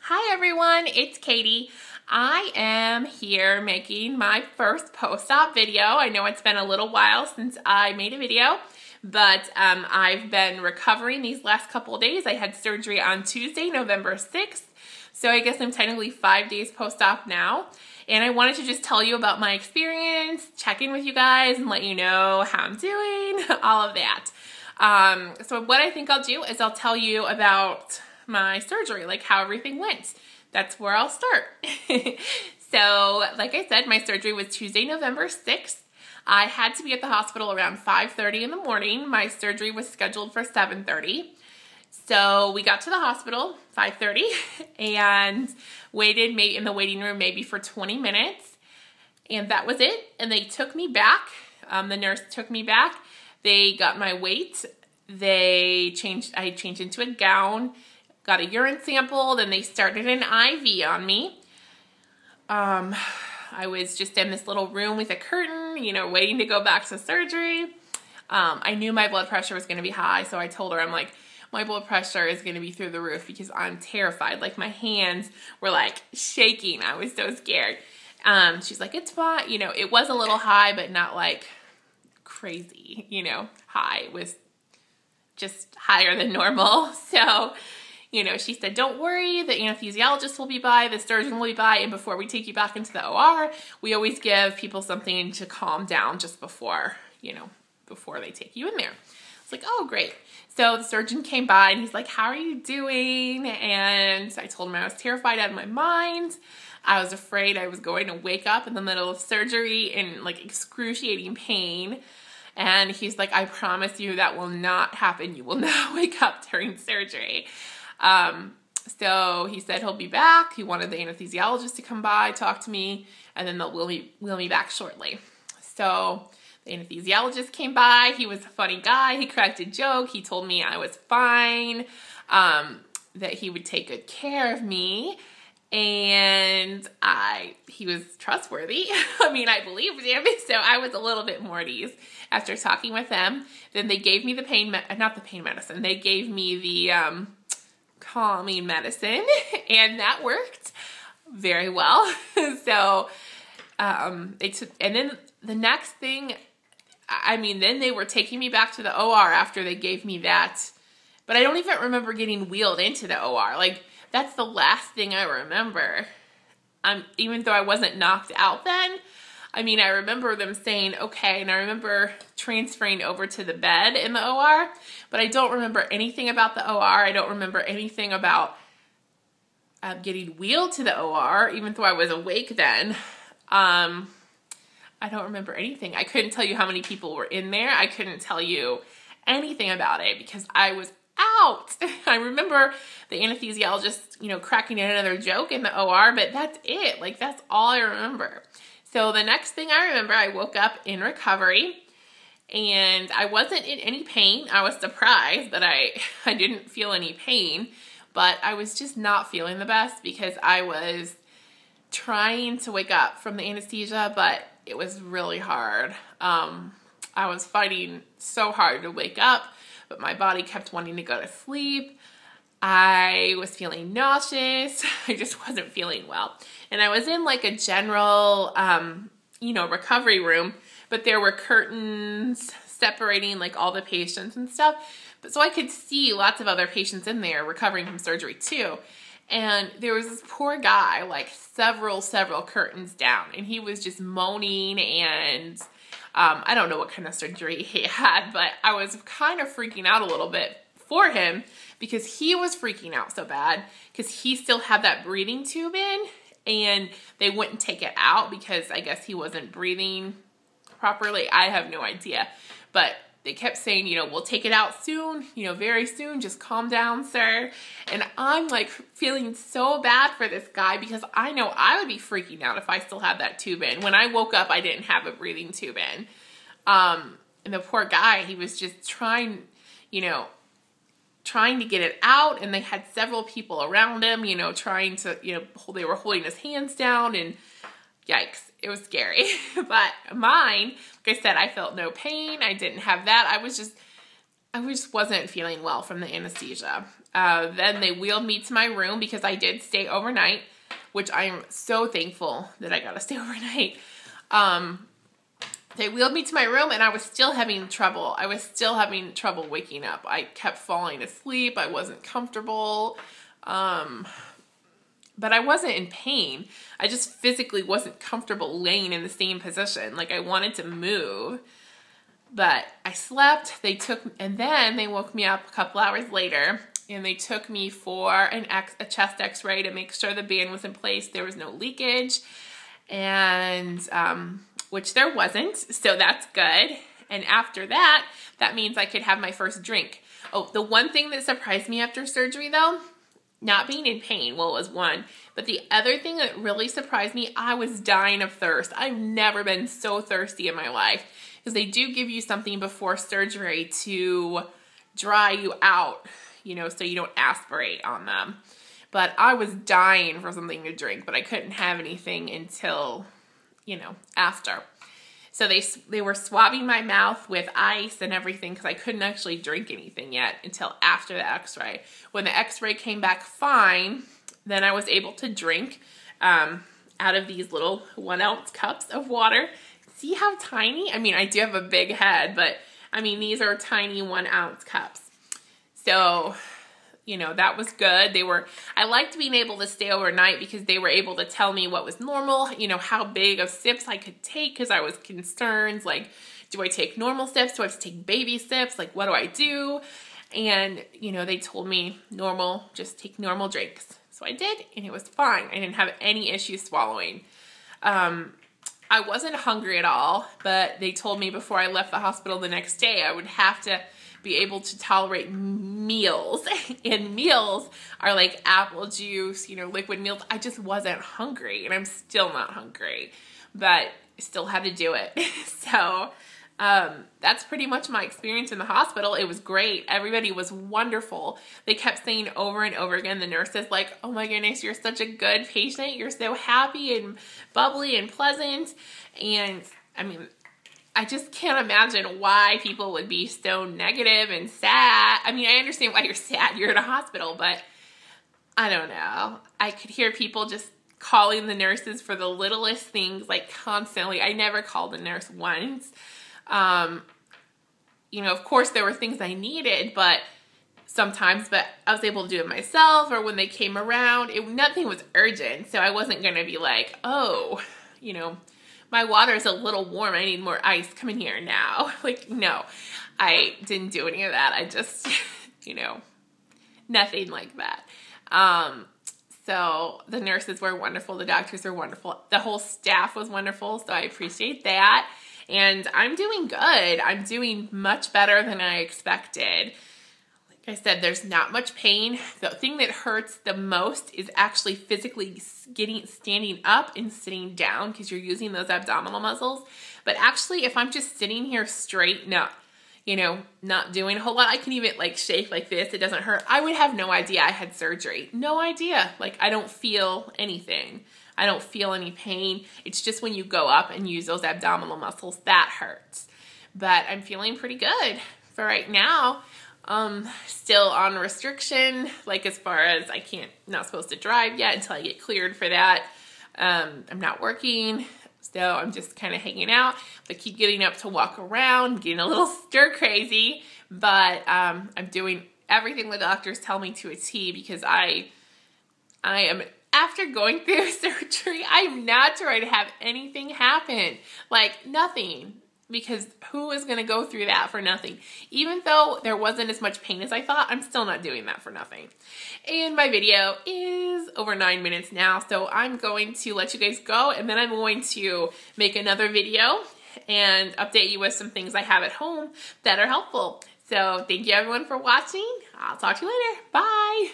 Hi everyone, it's Katie. I am here making my first post-op video. I know it's been a little while since I made a video, but I've been recovering these last couple of days. I had surgery on Tuesday, November 6th, so I guess I'm technically 5 days post-op now. And I wanted to just tell you about my experience, check in with you guys, and let you know how I'm doing, all of that. So what I think I'll do is I'll tell you about my surgery, like how everything went. That's where I'll start. So, like I said, my surgery was Tuesday, November 6th. I had to be at the hospital around 5:30 in the morning. My surgery was scheduled for 7:30. So we got to the hospital 5:30 and waited in the waiting room maybe for 20 minutes. And that was it. And they took me back. The nurse took me back. They got my weight. I changed into a gown, got a urine sample, then they started an IV on me. I was just in this little room with a curtain, waiting to go back to surgery. I knew my blood pressure was going to be high, so I told her, I'm like, my blood pressure is going to be through the roof because I'm terrified. Like, my hands were like shaking. I was so scared. She's like, it's fine. It was a little high, but not like crazy, high. It was just higher than normal. So, she said, don't worry, the anesthesiologist will be by, the surgeon will be by, and before we take you back into the OR, we always give people something to calm down just before, before they take you in there. It's like, oh, great. So the surgeon came by and he's like, how are you doing? And I told him I was terrified out of my mind. I was afraid I was going to wake up in the middle of surgery in like excruciating pain. And he's like, I promise you that will not happen. You will not wake up during surgery. So he said he'll be back. He wanted the anesthesiologist to come by, talk to me, and then they'll wheel me back shortly. So the anesthesiologist came by. He was a funny guy. He cracked a joke. He told me I was fine, that he would take good care of me. And he was trustworthy. I mean, I believed him, so I was a little bit more at ease after talking with them. Then they gave me the not the pain medicine. They gave me the calming medicine, and that worked very well. So and then the next thing, then they were taking me back to the OR after they gave me that, but I don't even remember getting wheeled into the OR. Like, that's the last thing I remember. Even though I wasn't knocked out then, I remember them saying, okay, and I remember transferring over to the bed in the OR, but I don't remember anything about the OR. I don't remember anything about getting wheeled to the OR, even though I was awake then. I don't remember anything. I couldn't tell you how many people were in there. I couldn't tell you anything about it because I was out. I remember the anesthesiologist, cracking another joke in the OR, but that's it. Like, that's all I remember. So the next thing I remember, I woke up in recovery and I wasn't in any pain. I was surprised that I didn't feel any pain, but I was just not feeling the best because I was trying to wake up from the anesthesia, but it was really hard. I was fighting so hard to wake up, but my body kept wanting to go to sleep. I was feeling nauseous. I just wasn't feeling well. And I was in like a general, recovery room, but there were curtains separating like all the patients and stuff. But so I could see lots of other patients in there recovering from surgery too. And there was this poor guy, like several curtains down, and he was just moaning, and I don't know what kind of surgery he had, but I was kind of freaking out a little bit for him because he was freaking out so bad because he still had that breathing tube in, and they wouldn't take it out because I guess he wasn't breathing properly. I have no idea, but they kept saying, we'll take it out soon, very soon, just calm down, sir. And I'm like feeling so bad for this guy because I know I would be freaking out if I still had that tube in. When I woke up, I didn't have a breathing tube in. And the poor guy, he was just trying to get it out, and they had several people around him, trying to, they were holding his hands down, and yikes, it was scary. But mine, like I said, I felt no pain. I didn't have that. I just wasn't feeling well from the anesthesia. Then they wheeled me to my room because I did stay overnight, which I am so thankful that I got to stay overnight. They wheeled me to my room and I was still having trouble. I was still having trouble waking up. I kept falling asleep. I wasn't comfortable. But I wasn't in pain. I just physically wasn't comfortable laying in the same position. Like I wanted to move. But I slept. And then they woke me up a couple hours later and they took me for a chest x-ray to make sure the band was in place. There was no leakage. And, which there wasn't, so that's good. And after that, that means I could have my first drink. Oh, the one thing that surprised me after surgery though, not being in pain, well, it was one, but the other thing that really surprised me, I was dying of thirst. I've never been so thirsty in my life, because they do give you something before surgery to dry you out, you know, so you don't aspirate on them. But I was dying for something to drink, but I couldn't have anything until, you know, after. So they were swabbing my mouth with ice and everything because I couldn't actually drink anything yet until after the x-ray. When the x-ray came back fine, then I was able to drink out of these little 1 ounce cups of water. See how tiny? I mean, I do have a big head, but I mean, these are tiny 1 ounce cups. So, you know, that was good. I liked being able to stay overnight because they were able to tell me what was normal, you know, how big of sips I could take, because I was concerned, like, do I take normal sips? Do I have to take baby sips? Like, what do I do? And, you know, they told me normal, just take normal drinks. So I did, and it was fine. I didn't have any issues swallowing. I wasn't hungry at all, but they told me before I left the hospital the next day, I would have to be able to tolerate meals. And meals are like apple juice, you know, liquid meals. I just wasn't hungry, and I'm still not hungry, but I still had to do it. So that's pretty much my experience in the hospital. It was great. Everybody was wonderful. They kept saying over and over again, the nurses, like, oh my goodness, you're such a good patient. You're so happy and bubbly and pleasant. And I mean, I just can't imagine why people would be so negative and sad. I mean, I understand why you're sad. You're in a hospital, but I don't know. I could hear people just calling the nurses for the littlest things, like constantly. I never called a nurse once. You know, of course there were things I needed, but sometimes, but I was able to do it myself, or when they came around, nothing was urgent. So I wasn't going to be like, oh, you know, my water is a little warm. I need more ice. Come in here now. Like, no, I didn't do any of that. I just, you know, nothing like that. So the nurses were wonderful. The doctors were wonderful. The whole staff was wonderful. So I appreciate that. And I'm doing good. I'm doing much better than I expected. Like I said, there's not much pain. The thing that hurts the most is actually physically standing up and sitting down, because you're using those abdominal muscles. But actually, if I'm just sitting here straight, not doing a whole lot, I can even like shake like this. It doesn't hurt. I would have no idea I had surgery. No idea. Like, I don't feel anything. I don't feel any pain. It's just when you go up and use those abdominal muscles, that hurts. But I'm feeling pretty good for right now. Still on restriction, like as far as not supposed to drive yet until I get cleared for that. I'm not working, so I'm just kind of hanging out, but keep getting up to walk around, getting a little stir crazy, but I'm doing everything the doctors tell me to a T, because I am, after going through surgery, I'm not trying to have anything happen, like nothing. Because who is going to go through that for nothing? Even though there wasn't as much pain as I thought, I'm still not doing that for nothing. And my video is over 9 minutes now, so I'm going to let you guys go, and then I'm going to make another video and update you with some things I have at home that are helpful. So thank you everyone for watching. I'll talk to you later. Bye.